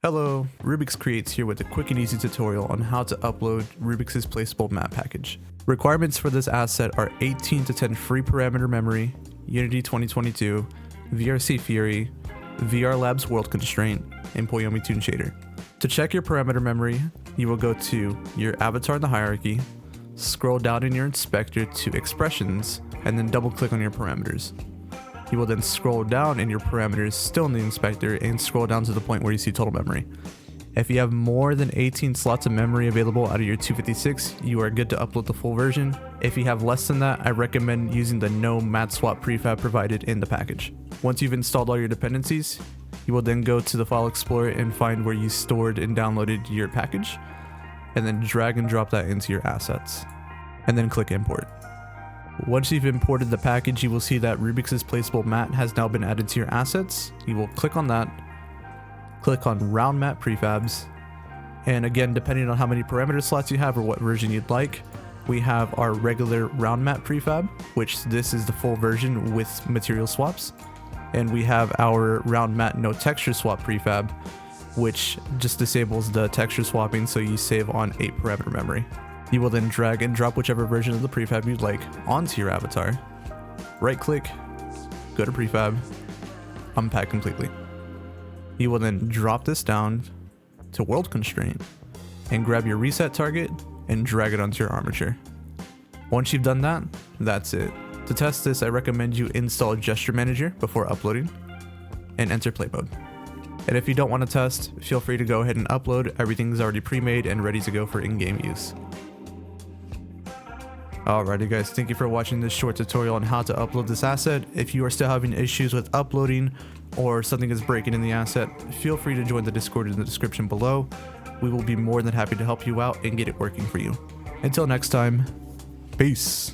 Hello, Rubik's Creates here with a quick and easy tutorial on how to upload Rubik's Placeable Mat package. Requirements for this asset are 18 to 10 free parameter memory, Unity 2022, VRC Fury, VR Labs World Constraint, and Poyomi Toon Shader. To check your parameter memory, you will go to your avatar in the hierarchy, scroll down in your inspector to expressions, and then double click on your parameters. You will then scroll down in your parameters still in the inspector and scroll down to the point where you see total memory. If you have more than 18 slots of memory available out of your 256, you are good to upload the full version. If you have less than that, I recommend using the no mat swap prefab provided in the package. Once you've installed all your dependencies, you will then go to the file explorer and find where you stored and downloaded your package, and then drag and drop that into your assets, and then click import. Once you've imported the package, you will see that Rubik's Placeable Mat has now been added to your assets. You will click on that, click on Round Mat Prefabs, and again, depending on how many parameter slots you have or what version you'd like, we have our regular Round Mat Prefab, which this is the full version with material swaps, and we have our Round Mat No Texture Swap Prefab, which just disables the texture swapping so you save on 8 parameter memory. You will then drag and drop whichever version of the prefab you'd like onto your avatar, right click, go to prefab, unpack completely. You will then drop this down to world constraint and grab your reset target and drag it onto your armature. Once you've done that, that's it. To test this, I recommend you install Gesture Manager before uploading and enter play mode. And if you don't want to test, feel free to go ahead and upload. Everything's already pre-made and ready to go for in-game use. Alrighty guys, thank you for watching this short tutorial on how to upload this asset. If you are still having issues with uploading or something is breaking in the asset, feel free to join the Discord in the description below. We will be more than happy to help you out and get it working for you. Until next time, peace.